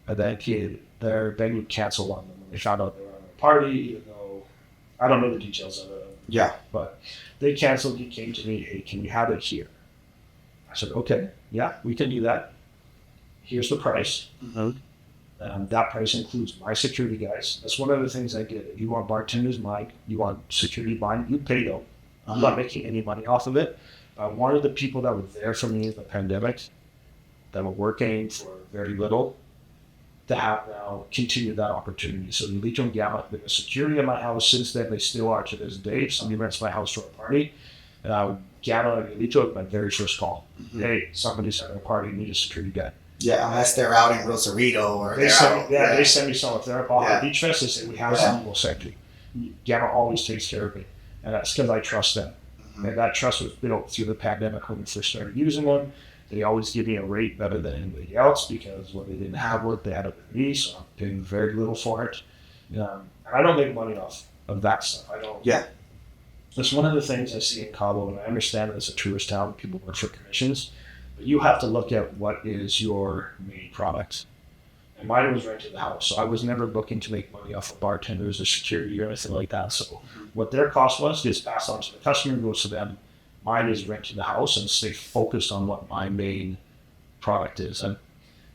and then their venue canceled on them. They found out they were having a party, even though I don't know the details of it. Yeah. But they canceled. He came to me, hey, can you have it here? I said, okay, yeah, we can do that. Here's the price. That price includes my security guys. That's one of the things I did. If you want bartenders, mine. You want security, mine. You pay them. I'm not making any money off of it. I wanted the people that were there for me in the pandemic, that were working for very little, to have now continued that opportunity. So Elito and Gamma have been the security in my house since then. They still are to this day. If somebody rents my house for a party, Gamma and Elito have my very first call. Hey, somebody's having a party, need a security guy. Yeah, unless they're out in Rosarito or They send me someone. If they're at Baja Beach Fest, they say, we have someone will send you. Gamma always takes care of me. And that's because I trust them. And that trust was built through the pandemic when we first started using one. They always give me a rate better than anybody else because when they didn't have work, they had it with me, so I'm paying very little for it. I don't make money off of that stuff. I don't. Yeah. That's one of the things I see in Cabo, and I understand that it's a tourist town, people work for commissions, but you have to look at what is your main product. And mine was renting the house, so I was never looking to make money off of bartenders or security or anything like that. So what their cost was is passed on to the customer, goes to them. Mine is renting the house and stay focused on what my main product is. And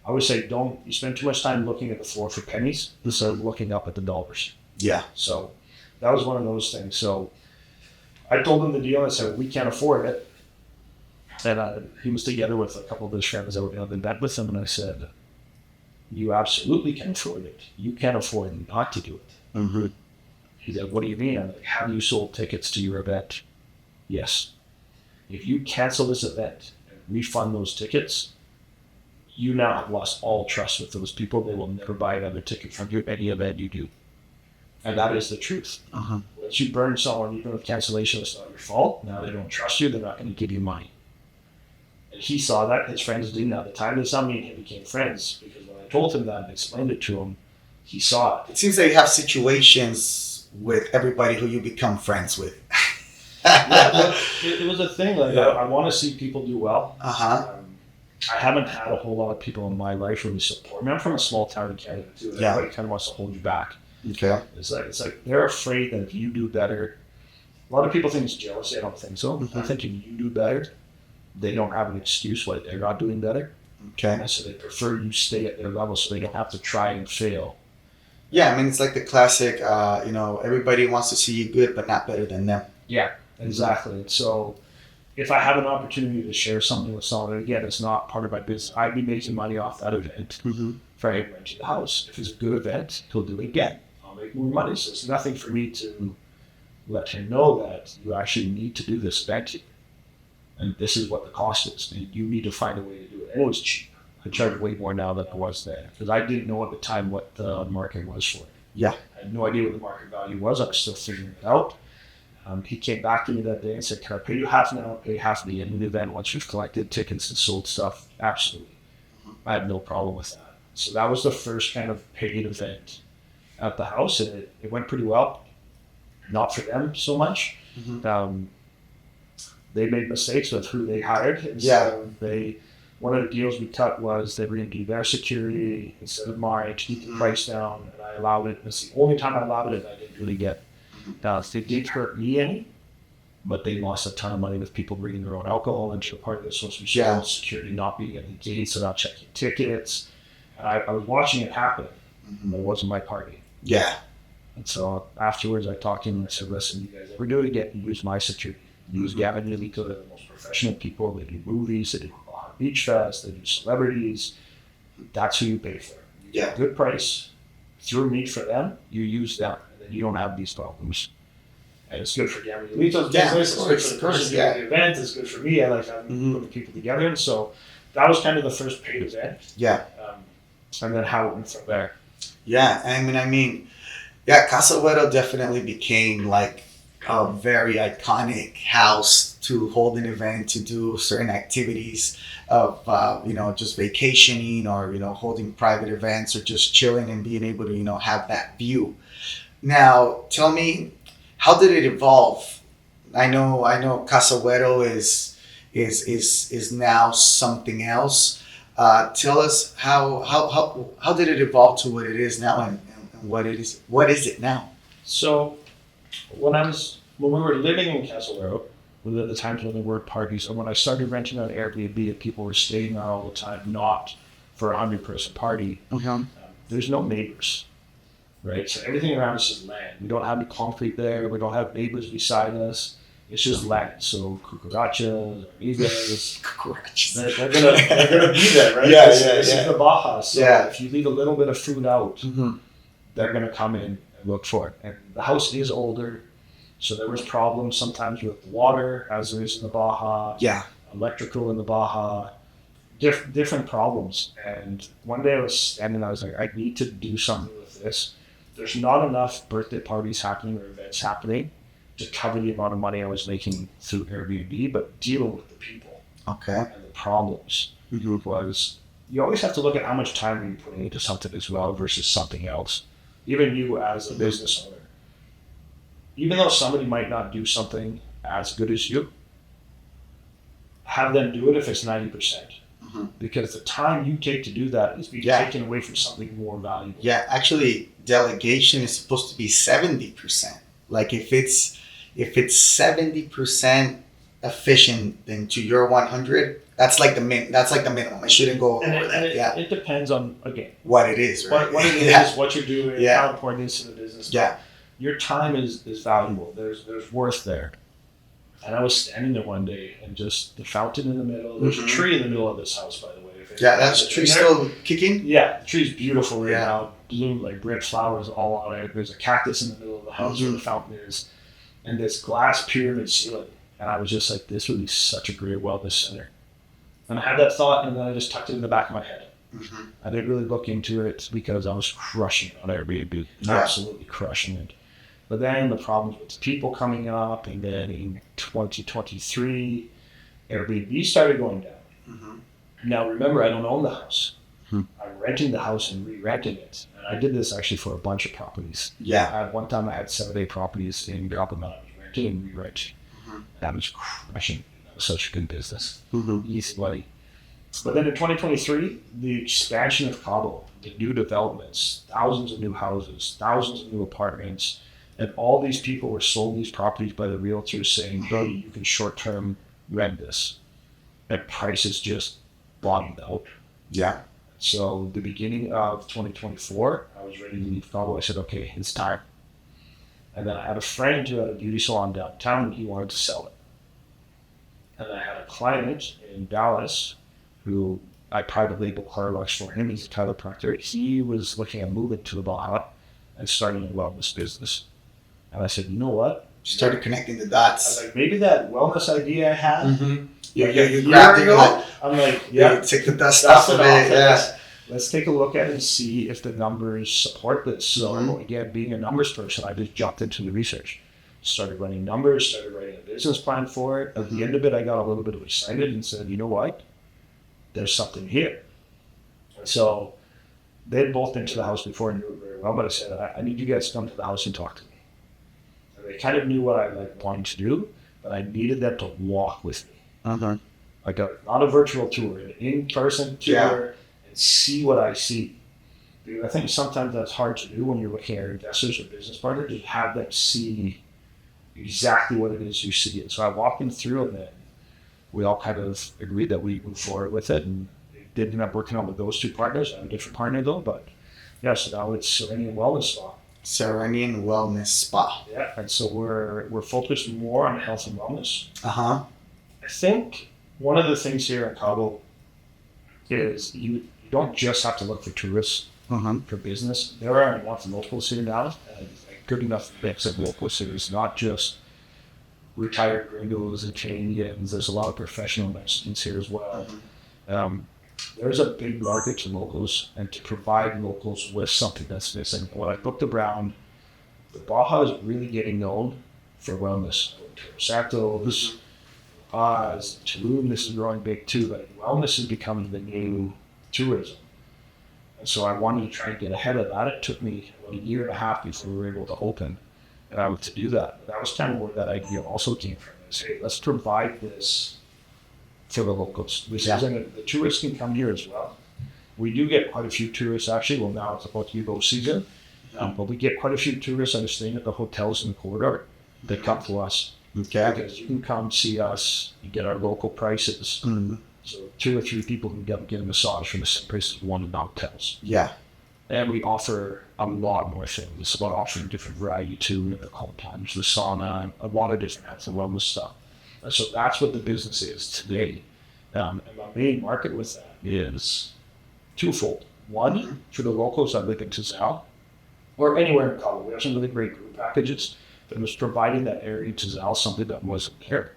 I always say, don't you spend too much time looking at the floor for pennies instead of looking up at the dollars. Yeah. So that was one of those things. So I told him the deal. I said, we can't afford it. And he was together with a couple of his friends that were going to bed with him. And I said, you absolutely can afford it. You can't afford not to do it. Mm-hmm. He said, what do you mean? I'm like, have you sold tickets to your event? Yes. If you cancel this event and refund those tickets, you now have lost all trust with those people. They will never buy another ticket from you, any event you do. And that is the truth. Uh-huh. Once you burn someone, even with cancellation, it's not your fault. Now they don't trust you. They're not going to give you money. And he saw that. His friends didn't at the time. That's how me and him became friends. Because when I told him that and explained it to him, he saw it. It seems that you have situations with everybody who you become friends with. Yeah, it was a thing. Like, I want to see people do well. Uh-huh. I haven't had a whole lot of people in my life really support me. I'm from a small town in Canada too. Yeah. Everybody kind of wants to hold you back. Okay. It's like they're afraid that if you do better, a lot of people think it's jealousy. I don't think so. Mm-hmm. I think if you do better, they don't have an excuse why they're not doing better. Okay. And so they prefer you stay at their level so they don't have to try and fail. Yeah, I mean, it's like the classic, everybody wants to see you good, but not better than them. Yeah, exactly. And so if I have an opportunity to share something with someone, and again, it's not part of my business, I'd be making money off that event for him renting the house. If it's a good event, he'll do it again. I'll make more money. So it's nothing for me to let him know that you actually need to do this event. And this is what the cost is. And you need to find a way to do it. And it was cheap. I charge way more now than it was then. Because I didn't know at the time what the market was for it. Yeah. I had no idea what the market value was. I was still figuring it out. He came back to me that day and said, can I pay you half now? I'll pay half at the end of the event once you've collected tickets and sold stuff. Absolutely. I had no problem with that. So that was the first kind of paid event at the house. And it went pretty well. Not for them so much. Mm-hmm. They made mistakes with who they hired. And so one of the deals we cut was they were going to do their security instead of mine to keep the price down. And I allowed it. It's the only time I allowed it, I didn't really get. They did hurt me any, but they lost a ton of money with people bringing their own alcohol into a party that's supposed to be sold, security not being at the gates, so not checking tickets. And I was watching it happen, but it wasn't my party. Yeah. And so afterwards, I talked to him and I said, listen, you guys ever do it again, use my security. Use Gavin and Elito, they're the most professional people. They do movies, they do Beach Fest, they do celebrities. That's who you pay for. You get a good price. If you're meat for them, you use them. You don't have these problems. And it's good for Gavin Elito's business, it's good for the person doing the event, it's good for me. I like having putting people together. And so that was kind of the first paid event. Yeah. And then how it went from there. Yeah, I mean, Casa Güero definitely became like a very iconic house to hold an event, to do certain activities of, just vacationing or, holding private events or just chilling and being able to, have that view. Now, tell me, how did it evolve? I know Casa Güero is now something else. Tell us how did it evolve to what it is now and what is it now? So when we were living in Casa Güero, at the time when there were parties, and when I started renting out Airbnb and people were staying there all the time, not for a 100-person party, there's no neighbors. Right, so everything around us is land. We don't have any concrete there. We don't have neighbors beside us. It's just Latin, so cucarachas, amibas, Cockroaches. they're gonna be there, right? Yeah, This is the Baja, so Yeah. if you leave a little bit of food out, Mhm. they're gonna come in and look for it. And the house is older, so there was problems sometimes with water, as there is in the Baja, Yeah. electrical in the Baja, different problems. And one day I was standing, I was like, I need to do something with this. There's not enough birthday parties happening or events happening to cover the amount of money I was making through Airbnb, but dealing with the people Okay. and the problems was you always have to look at how much time you're putting into something as well versus something else. Even you as a business owner, even though somebody might not do something as good as you, have them do it if it's 90%. Because the time you take to do that is being taken away from something more valuable. Yeah, actually, delegation is supposed to be 70%. Like if it's 70% efficient then to your 100, that's like the minimum. It shouldn't go over that. Yeah, It depends on, again, what it is, right? what it is, what you're doing, Yeah. how important it is to the business. Yeah. Your time is valuable. There's worth there. And I was standing there one day and just the fountain in the middle. There's a tree in the middle of this house, by the way. Yeah, that's tree still kicking. Yeah, the tree's beautiful right Yeah. now. Blue, like red flowers all on it. There's a cactus in the middle of the house where the fountain is. And this glass pyramid ceiling. And I was just like, this would be such a great wellness center. And I had that thought, and then I just tucked it in the back of my head. I didn't really look into it because I was crushing it on Airbnb. Absolutely crushing it. But then the problems with people coming up, and then in 2023, Airbnb started going down. Now, remember, I don't own the house. I'm renting the house and re-renting it. And I did this actually for a bunch of properties. Yeah. One time I had 7 8 properties in Cabo that I was renting and re-renting. That was crushing. That was such a good business. Easy money. But then in 2023, the expansion of Cabo, the new developments, thousands of new houses, thousands of new apartments, and all these people were sold these properties by the realtors saying, "Hey, you can short-term rent this." And prices just bottomed out. Yeah. So the beginning of 2024, I was ready to leave Cabo. I said, okay, it's time. And then I had a friend who had a beauty salon downtown and he wanted to sell it. And I had a client in Dallas who I private label car wash for him. He's a chiropractor. He was looking at moving to the Baja and starting a wellness business. And I said, you know what? Started connecting the I dots. was like, maybe that wellness idea I had. You grabbed it. Like, I'm like, yeah, take the dust that's off of an it. office. Yeah. Let's take a look at it and see if the numbers support this. So again, being a numbers person, I just jumped into the research. Started running numbers, started writing a business plan for it. At the end of it, I got a little bit excited and said, you know what? There's something here. And so they'd both been to the house before and knew it very well, but I said, I need you guys to come to the house and talk to me. And they kind of knew what I wanted to do, but I needed them to walk with me. Like not a virtual tour, an in-person tour, and see what I see. Because I think sometimes that's hard to do when you're looking at investors or business partners, to have them see exactly what it is you see. And so I walked them through, and then we all kind of agreed that we move forward with it. And it did end up working out with those two partners. I have a different partner though, but yeah, so now it's Serenian Wellness Spa. Serenian Wellness Spa. Yeah, and so we're focused more on health and wellness. Uh-huh. I think one of the things here in Cabo is you don't just have to look for tourists for business. There are lots of locals here now, and a good enough mix of locals here. It's not just retired gringos and Canadians. There's a lot of professional Mexicans here as well. There's a big market to locals, and to provide locals with something that's missing. When I looked around, the Baja is really getting known for wellness. Santos, Paz, Tulum, this is growing big too, but wellness is becoming the new tourism. And so I wanted to try and get ahead of that. It took me about a year and a half before we were able to open. And I was to do that. That was kind of where that idea also came from. Is, hey, let's provide this for the locals. The tourists can come here as well. We do get quite a few tourists actually. Well, now it's about to go season. But we get quite a few tourists that are staying at the hotels in the corridor that come to us. Okay. Because you can come see us, you get our local prices. So 2 or 3 people can get a massage from the same price as one in the hotels. Yeah. And we offer a lot more things. It's about offering different variety too, a couple times, the sauna, and a lot of different health and wellness stuff. And so that's what the business is today. And my main market with that is twofold. One, for the locals that live in Tizal, or anywhere in Cabo. We have some really great group packages, but it was providing that area in Tizal something that wasn't here.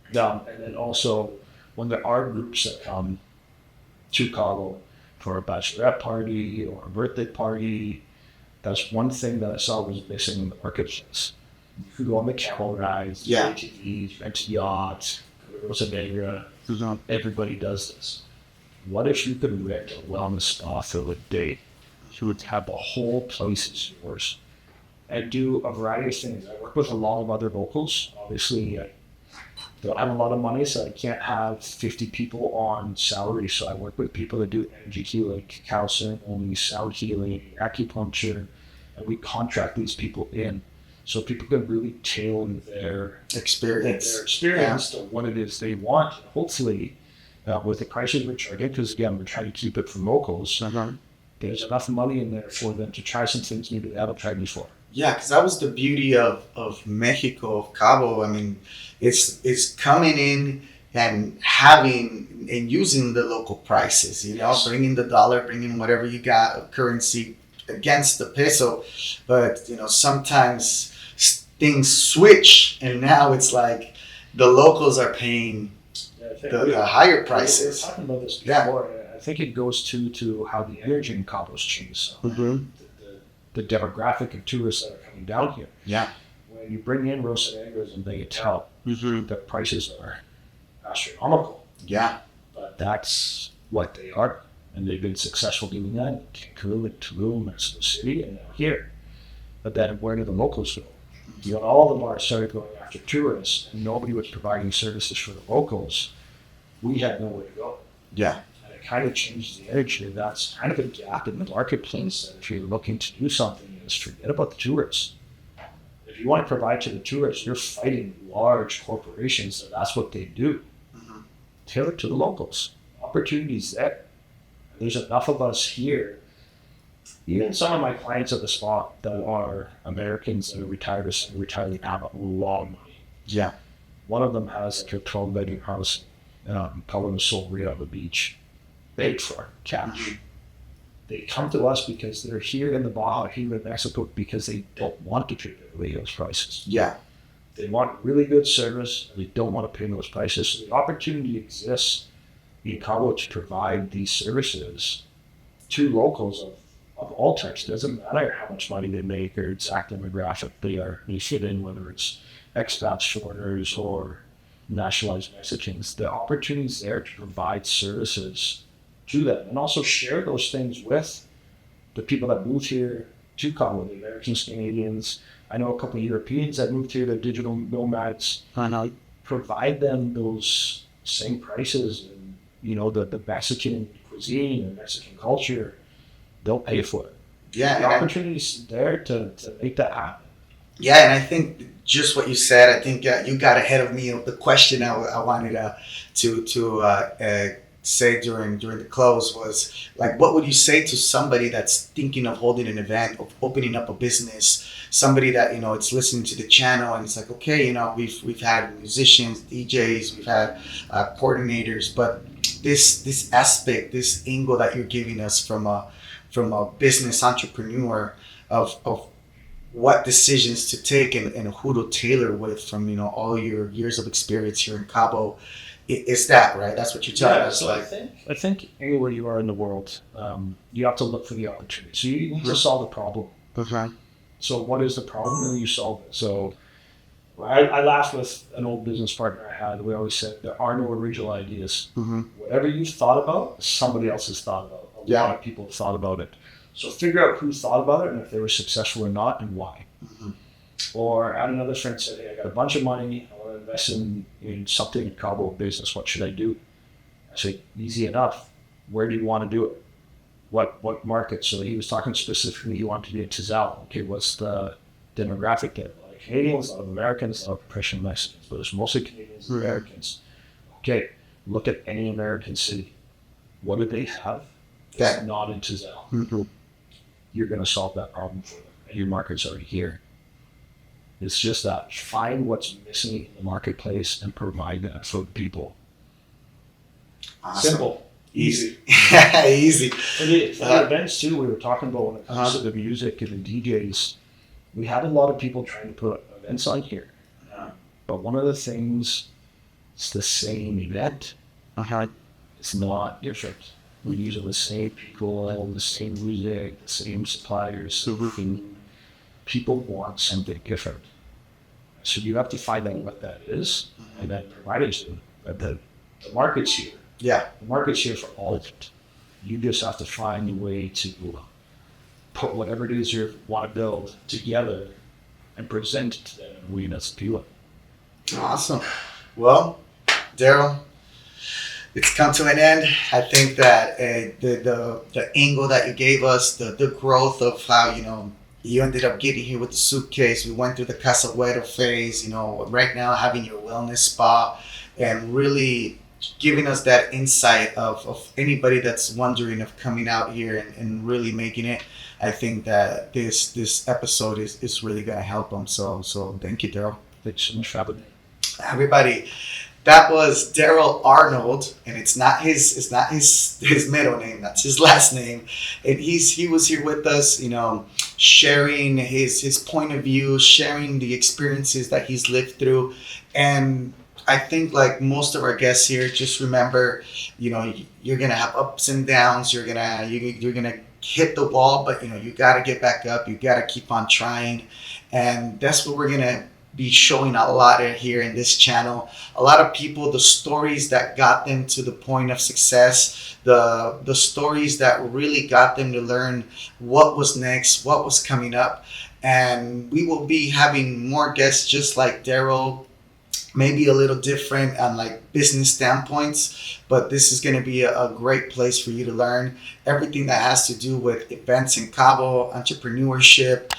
And then also, when there are groups that come to Cabo for a bachelorette party or a birthday party, that's one thing that I saw was missing in the marketplace. You could go on the camel rides, ATVs, rent a yacht, Rosa Negra. Everybody does this. What if you could rent a wellness spa for a day? You would have the whole place is yours and do a variety of things. I work with a lot of other locals. Obviously, I don't have a lot of money, so I can't have 50 people on salary. So I work with people that do energy healing, cacao ceremonies, sound healing, acupuncture, and we contract these people in so people can really tailor their experience to what it is they want. Hopefully, with the prices we're charging, because again, we're trying to keep it for locals, there's enough money in there for them to try some things maybe they haven't tried before. Yeah, because that was the beauty of Mexico, of Cabo. I mean, it's coming in and having and using the local prices, bringing the dollar, bringing whatever you got of currency against the peso. But, sometimes things switch and now it's like the locals are paying the higher prices. We were talking about this before. I think it goes to how the energy in Cabo's changed. The demographic of tourists that are coming down here. Yeah. When you bring in Rosa Negras and they tell the prices are astronomical. Yeah. But that's what they are. And they've been successful doing that in Cancun and Tulum, Mexico City, and now here. But then where do the locals go? All the bars started going after tourists and nobody was providing services for the locals. We had nowhere to go. Yeah. Kind of changed the energy, and that's kind of a gap in the marketplace. That if you're looking to do something, is forget about the tourists. If you want to provide to the tourists, you're fighting large corporations, so that's what they do. Tailor to the locals. Opportunities there. There's enough of us here. Even some of my clients at the spot that are Americans that are retired have a lot of money. Yeah. One of them has like a 12-bedroom house, called the Sol Rio on the beach. Paid for cash. They come to us because they're here in the Baja, here in Mexico, because they don't want to pay those prices. Yeah. They want really good service. They don't want to pay those prices. So the opportunity exists in Cabo to provide these services to locals of all types. It doesn't matter how much money they make or exact demographic they fit in, whether it's expats, foreigners, or nationalized Mexicans. The opportunity is there to provide services to them and also share those things with the people that moved here to Cabo, the Americans, Canadians. I know a couple of Europeans that moved here, they're digital nomads. Provide them those same prices and, the Mexican cuisine and Mexican culture. They'll pay for it. Yeah. The opportunity's there to make that happen. Yeah, and I think just what you said, I think you got ahead of me of the question I wanted to say during the close was like, what would you say to somebody that's thinking of holding an event, of opening up a business, somebody that it's listening to the channel and it's like, okay, we've had musicians, DJs, we've had coordinators, but this aspect, this angle that you're giving us from a business entrepreneur of what decisions to take and who to tailor with from all your years of experience here in Cabo. Is that right? That's what you're telling us. So I think anywhere you are in the world, you have to look for the opportunity. So you need to solve the problem. Okay. So what is the problem? And you solve it. So I laughed with an old business partner I had. We always said there are no original ideas. Whatever you've thought about, somebody else has thought about. A lot of people have thought about it. So figure out who thought about it and if they were successful or not and why. Or I had another friend said, hey, I got a bunch of money. I want to invest in something in Cabo business. What should I do? I said, easy enough. Where do you want to do it? What market? So he was talking specifically, he wanted to do Tizal. Okay, what's the demographic there? A lot of Canadians, a lot of Americans, a lot of Christian Mexicans, but it's mostly Canadians and Americans. Okay, look at any American city. What do they have that's not in Tizal? you're going to solve that problem for them. Your market's already here. It's just that find what's missing in the marketplace and provide that for people. Awesome. Simple. Easy. Easy. For the events too, we were talking about when it comes to the music and the DJs, we had a lot of people trying to put events on here. But one of the things, it's the same event. It's not different. We're using the same people, the same music, the same suppliers. People want something different. So you have to find out what that is and then provide it to them. But the market's here. Yeah. The market's here for all of it. You just have to find a way to put whatever it is you want to build together and present it to them in a way that's appealing. Awesome. Well, Daryl, it's come to an end. I think that the angle that you gave us, the growth of how, you ended up getting here with the suitcase. We went through the Casa Güero phase, right now having your wellness spa, and really giving us that insight of anybody that's wondering of coming out here and really making it. I think that this episode is really going to help them. So thank you, Daryl. Thanks so much for having me. Everybody, that was Daryl Arnold, and it's not his middle name, that's his last name. And he was here with us, sharing his point of view, sharing the experiences that he's lived through. And I think, like most of our guests here, just remember, you're gonna have ups and downs. You're gonna hit the wall, but you gotta get back up. You gotta keep on trying, and that's what we're gonna be showing a lot here in this channel. A lot of people, the stories that got them to the point of success, the stories that really got them to learn what was next, what was coming up, and we will be having more guests just like Daryl. Maybe a little different on like business standpoints, but this is going to be a great place for you to learn everything that has to do with events in Cabo, entrepreneurship,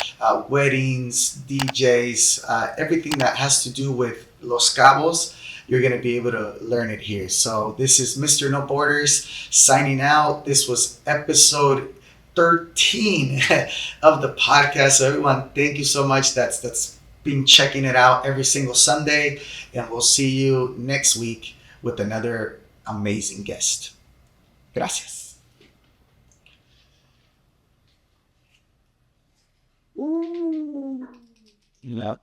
weddings, DJs, everything that has to do with Los Cabos. You're going to be able to learn it here. So this is Mr. No Borders signing out. This was episode 13 of the podcast. So everyone, thank you so much. That's been checking it out every single Sunday, and we'll see you next week with another amazing guest. Gracias. Yeah.